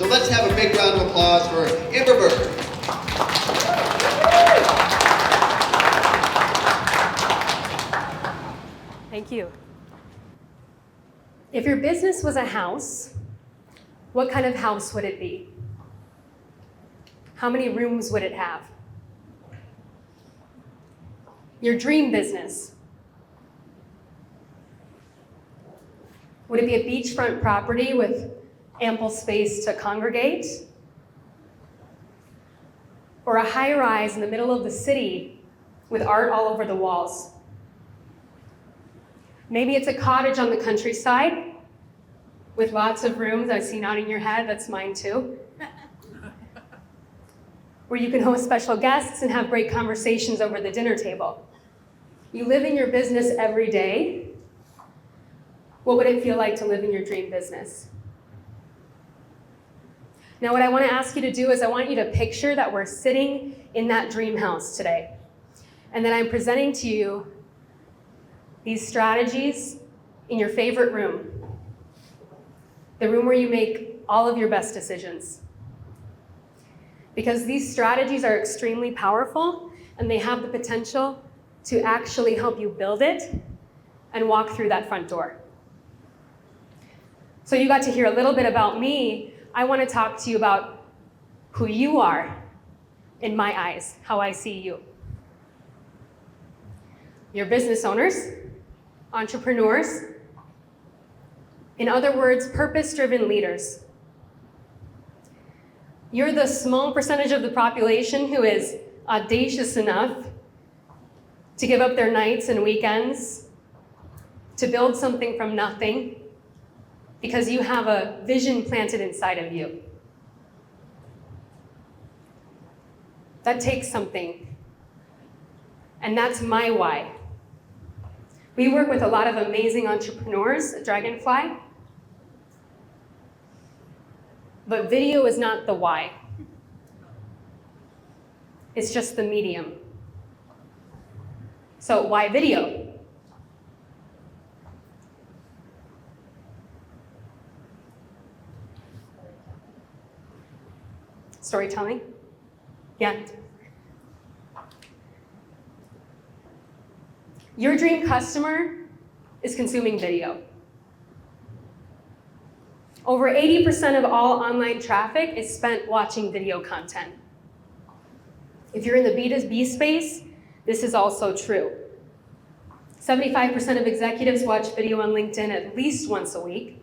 So let's have a big round of applause for Ember Berg. Thank you. If your business was a house, what kind of house would it be? How many rooms would it have? Your dream business. Would it be a beachfront property with ample space to congregate? Or a high-rise in the middle of the city with art all over the walls? Maybe it's a cottage on the countryside with lots of rooms. I see nodding your head, that's mine too. Where you can host special guests and have great conversations over the dinner table. You live in your business every day. What would it feel like to live in your dream business? Now, what I want to ask you to do is I want you to picture that we're sitting in that dream house today. And then I'm presenting to you these strategies in your favorite room. The room where you make all of your best decisions. Because these strategies are extremely powerful and they have the potential to actually help you build it and walk through that front door. So you got to hear a little bit about me. I want to talk to you about who you are in my eyes, how I see you. You're business owners, entrepreneurs, in other words, purpose-driven leaders. You're the small percentage of the population who is audacious enough to give up their nights and weekends to build something from nothing because you have a vision planted inside of you. That takes something. And that's my why. We work with a lot of amazing entrepreneurs at Dragonfly. But video is not the why. It's just the medium. So why video? Storytelling? Yeah. Your dream customer is consuming video. Over 80% of all online traffic is spent watching video content. If you're in the B2B space, this is also true. 75% of executives watch video on LinkedIn at least once a week,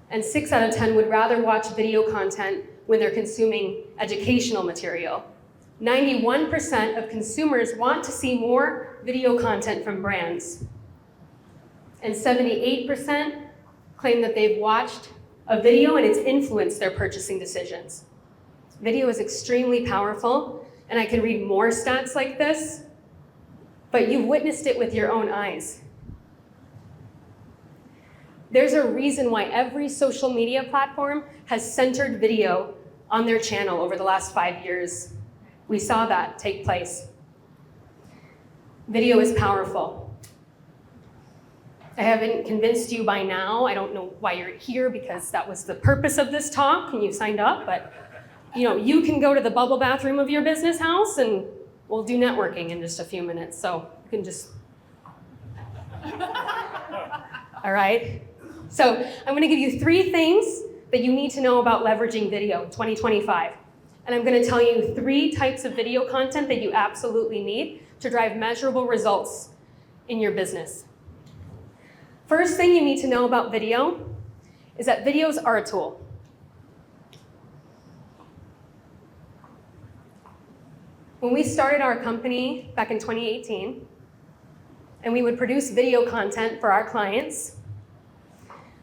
and 6 out of 10 would rather watch video content when they're consuming educational material. 91% of consumers want to see more video content from brands. And 78% claim that they've watched a video and it's influenced their purchasing decisions. Video is extremely powerful, and I can read more stats like this, but you've witnessed it with your own eyes. There's a reason why every social media platform has centered video on their channel over the last 5 years. We saw that take place. Video is powerful. I haven't convinced you by now. I don't know why you're here because that was the purpose of this talk and you signed up, but you can go to the bubble bathroom of your business house and we'll do networking in just a few minutes. So you can just, all right? So I'm gonna give you 3 things that you need to know about leveraging video in 2025. And I'm gonna tell you 3 types of video content that you absolutely need to drive measurable results in your business. First thing you need to know about video is that videos are a tool. When we started our company back in 2018, and we would produce video content for our clients,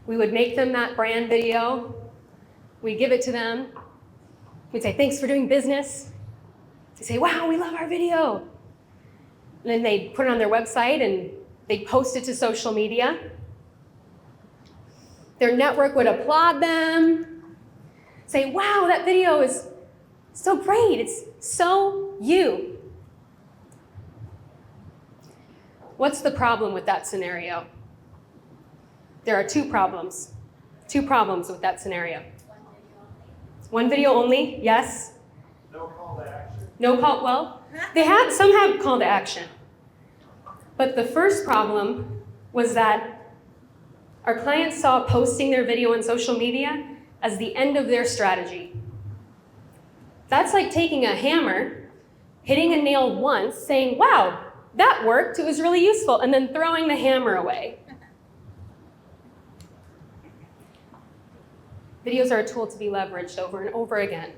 we would make them that brand video, we'd give it to them, we'd say, thanks for doing business. They'd say, wow, we love our video. And then they'd put it on their website and they'd post it to social media. Their network would applaud them, say, wow, that video is so great, it's so you. What's the problem with that scenario? There are 2 problems with that scenario. One video only, yes. No call to action. No call, well, some have call to action. But the first problem was that our clients saw posting their video on social media as the end of their strategy. That's like taking a hammer, hitting a nail once, saying, wow, that worked, it was really useful, and then throwing the hammer away. Videos are a tool to be leveraged over and over again.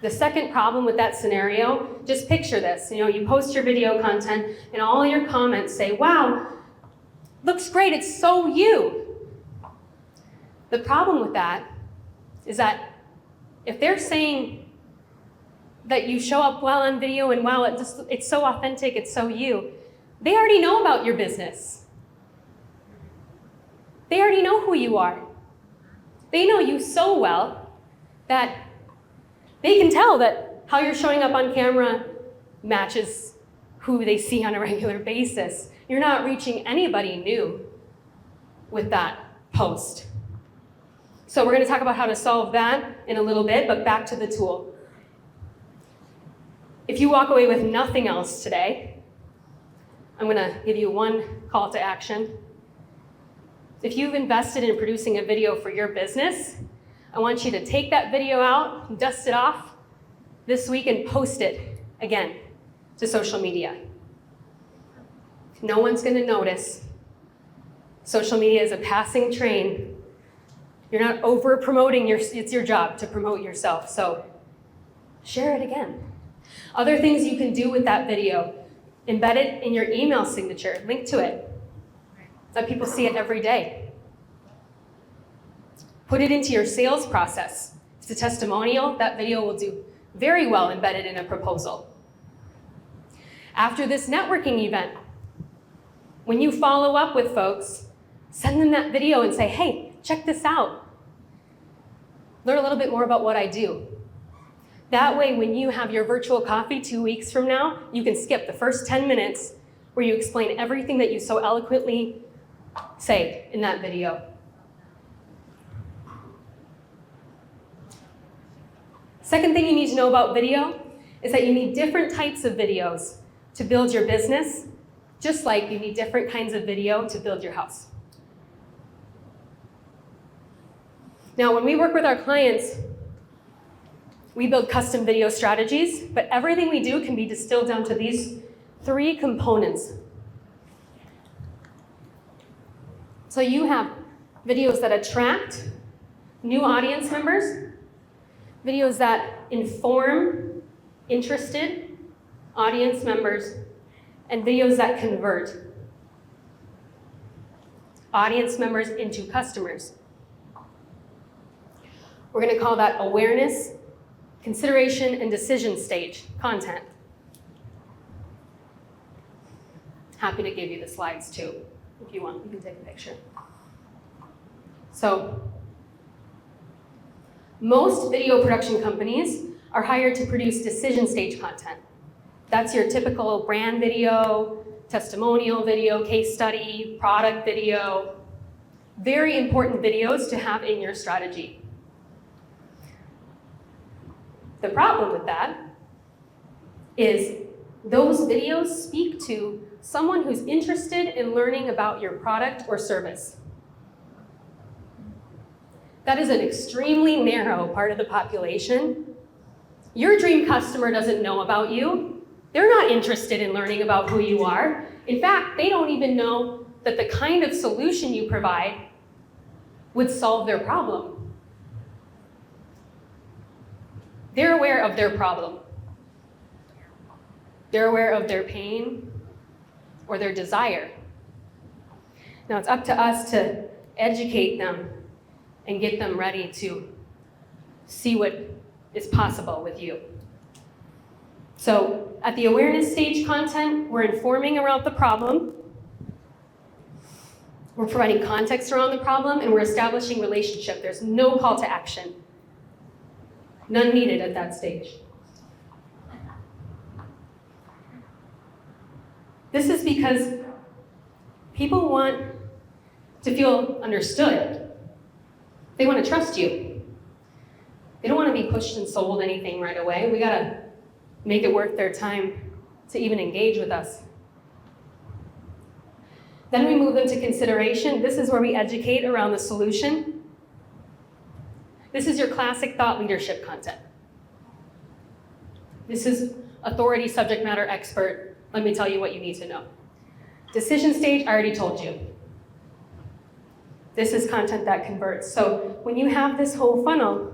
The second problem with that scenario, just picture this. You post your video content and all your comments say, wow, looks great, it's so you. The problem with that is that if they're saying that you show up well on video and wow, it's so authentic, it's so you, they already know about your business. They already know who you are. They know you so well that they can tell that how you're showing up on camera matches who they see on a regular basis. You're not reaching anybody new with that post. So we're going to talk about how to solve that in a little bit, but back to the tool. If you walk away with nothing else today, I'm going to give you one call to action. If you've invested in producing a video for your business, I want you to take that video out, dust it off this week, and post it again to social media. No one's going to notice. Social media is a passing train. You're not over-promoting, it's your job to promote yourself, so share it again. Other things you can do with that video, embed it in your email signature, link to it. Let people see it every day. Put it into your sales process. If it's a testimonial, that video will do very well embedded in a proposal. After this networking event, when you follow up with folks, send them that video and say, hey, check this out. Learn a little bit more about what I do. That way, when you have your virtual coffee 2 weeks from now, you can skip the first 10 minutes where you explain everything that you so eloquently say in that video. Second thing you need to know about video is that you need different types of videos to build your business, just like you need different kinds of video to build your house. Now, when we work with our clients, we build custom video strategies, but everything we do can be distilled down to these 3 components. So you have videos that attract new audience members, videos that inform interested audience members, and videos that convert audience members into customers. We're going to call that awareness, consideration, and decision stage content. Happy to give you the slides too. If you want, you can take a picture. So, most video production companies are hired to produce decision stage content. That's your typical brand video, testimonial video, case study, product video. Very important videos to have in your strategy. The problem with that is those videos speak to someone who's interested in learning about your product or service. That is an extremely narrow part of the population. Your dream customer doesn't know about you. They're not interested in learning about who you are. In fact, they don't even know that the kind of solution you provide would solve their problem. They're aware of their problem. They're aware of their pain or their desire. Now it's up to us to educate them and get them ready to see what is possible with you. So at the awareness stage content, we're informing around the problem, we're providing context around the problem, and we're establishing relationship. There's no call to action. None needed at that stage. This is because people want to feel understood. They want to trust you. to be pushed and sold anything right away. We got to make it worth their time to even engage with us. Then we move them to consideration. This is where we educate around the solution. This is your classic thought leadership content. This is authority, subject matter expert. Let me tell you what you need to know. Decision stage, I already told you. This is content that converts. So when you have this whole funnel,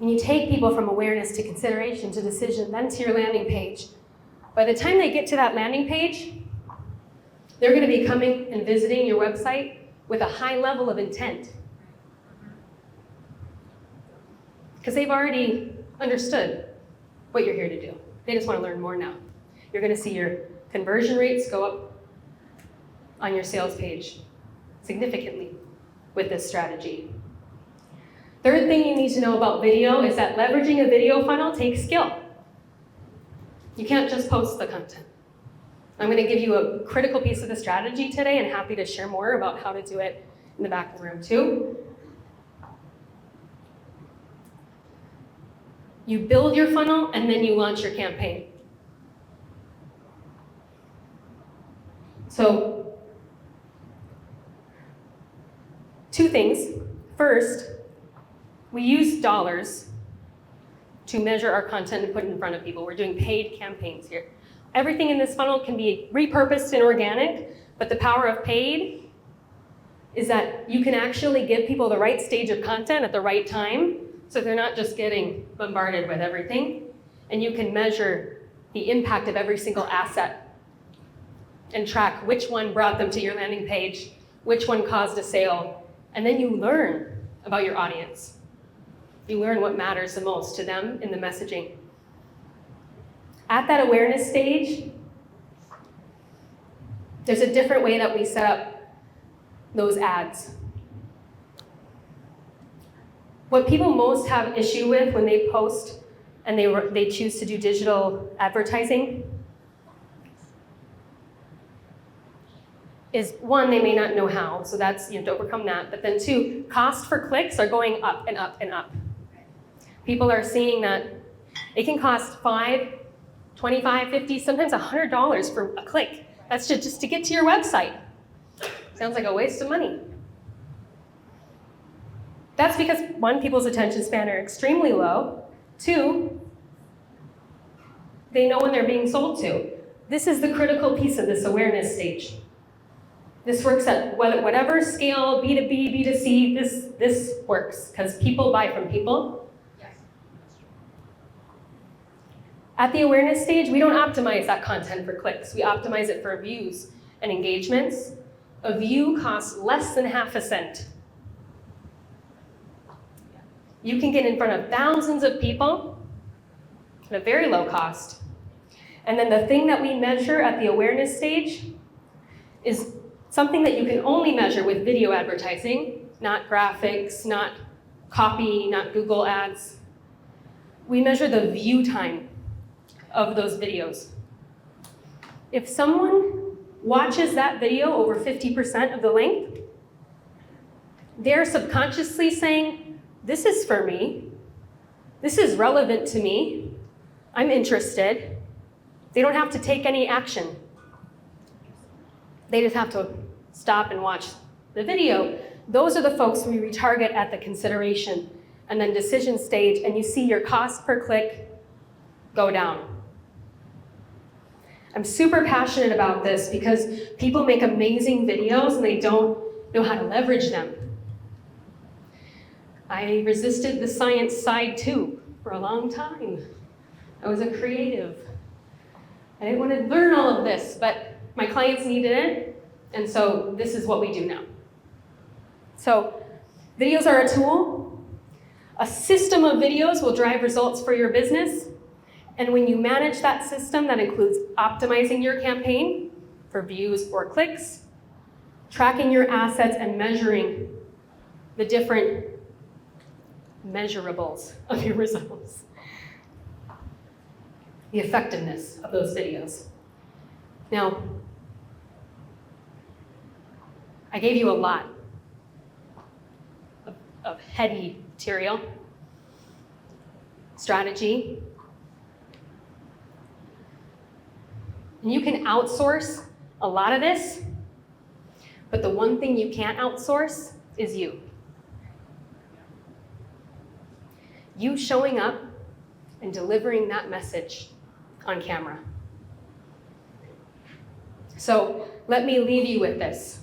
and you take people from awareness to consideration to decision, then to your landing page, by the time they get to that landing page, they're going to be coming and visiting your website with a high level of intent. Because they've already understood what you're here to do. They just want to learn more now. You're going to see your conversion rates go up on your sales page significantly with this strategy. Third thing you need to know about video is that leveraging a video funnel takes skill. You can't just post the content. I'm going to give you a critical piece of the strategy today and happy to share more about how to do it in the back of the room too. You build your funnel and then you launch your campaign. So, two things. First, we use dollars to measure our content and put it in front of people. We're doing paid campaigns here. Everything in this funnel can be repurposed and organic, but the power of paid is that you can actually give people the right stage of content at the right time, so they're not just getting bombarded with everything, and you can measure the impact of every single asset and track which one brought them to your landing page, which one caused a sale, and then you learn about your audience. You learn what matters the most to them in the messaging. At that awareness stage, there's a different way that we set up those ads. What people most have issue with when they post and they choose to do digital advertising is one, they may not know how, so that's, you have to overcome that. But then two, cost for clicks are going up and up and up. People are seeing that it can cost $5, $25, $50, sometimes $100 for a click. That's just to get to your website. Sounds like a waste of money. That's because one, people's attention span are extremely low. Two, they know when they're being sold to. This is the critical piece of this awareness stage. This works at whatever scale, B2B, B2C, this works because people buy from people. Yes. At the awareness stage, we don't optimize that content for clicks. We optimize it for views and engagements. A view costs less than half a cent. You can get in front of thousands of people at a very low cost. And then the thing that we measure at the awareness stage is something that you can only measure with video advertising, not graphics, not copy, not Google ads. We measure the view time of those videos. If someone watches that video over 50% of the length, they're subconsciously saying, this is for me. This is relevant to me. I'm interested. They don't have to take any action. They just have to stop and watch the video. Those are the folks we retarget at the consideration and then decision stage, and you see your cost per click go down. I'm super passionate about this because people make amazing videos and they don't know how to leverage them. I resisted the science side too for a long time. I was a creative. I didn't want to learn all of this, but my clients needed it, and so this is what we do now. So videos are a tool. A system of videos will drive results for your business, and when you manage that system, that includes optimizing your campaign for views or clicks, tracking your assets, and measuring the different measurables of your results. The effectiveness of those videos. Now, I gave you a lot of heady material, strategy. And you can outsource a lot of this, but the one thing you can't outsource is you. You showing up and delivering that message on camera. So let me leave you with this.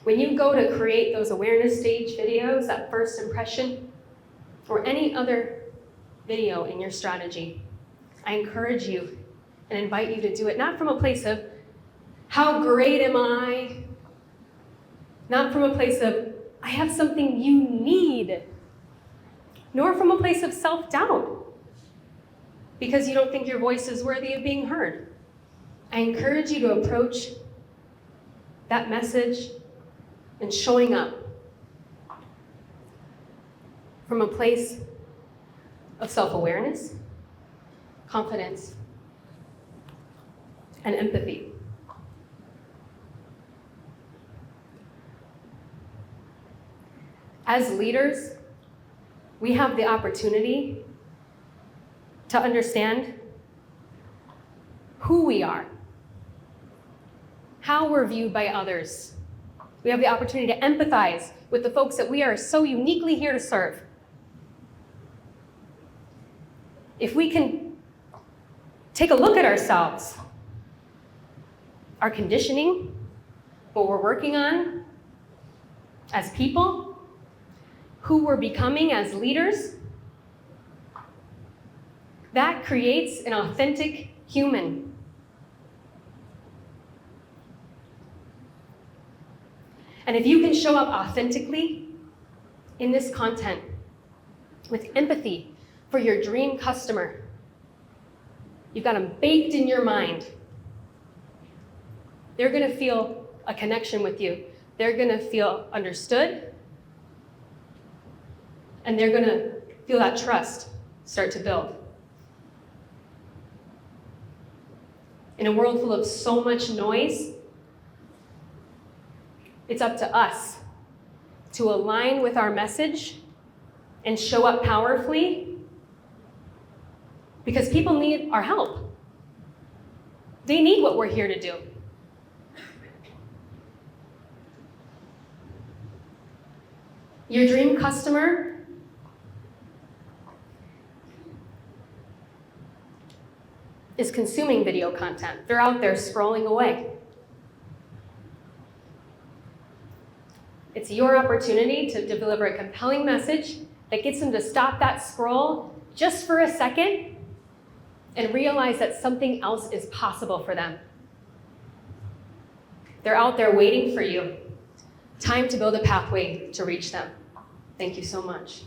When you go to create those awareness stage videos, that first impression, or any other video in your strategy, I encourage you and invite you to do it not from a place of, how great am I? Not from a place of, I have something you need. Nor from a place of self-doubt, because you don't think your voice is worthy of being heard. I encourage you to approach that message and showing up from a place of self-awareness, confidence, and empathy. As leaders, we have the opportunity to understand who we are, how we're viewed by others. We have the opportunity to empathize with the folks that we are so uniquely here to serve. If we can take a look at ourselves, our conditioning, what we're working on as people, who we're becoming as leaders, that creates an authentic human. And if you can show up authentically in this content with empathy for your dream customer, you've got them baked in your mind, they're gonna feel a connection with you. They're gonna feel understood, and they're gonna feel that trust start to build. In a world full of so much noise, it's up to us to align with our message and show up powerfully, because people need our help. They need what we're here to do. Your dream customer is consuming video content. They're out there scrolling away. It's your opportunity to deliver a compelling message that gets them to stop that scroll just for a second and realize that something else is possible for them. They're out there waiting for you. Time to build a pathway to reach them. Thank you so much.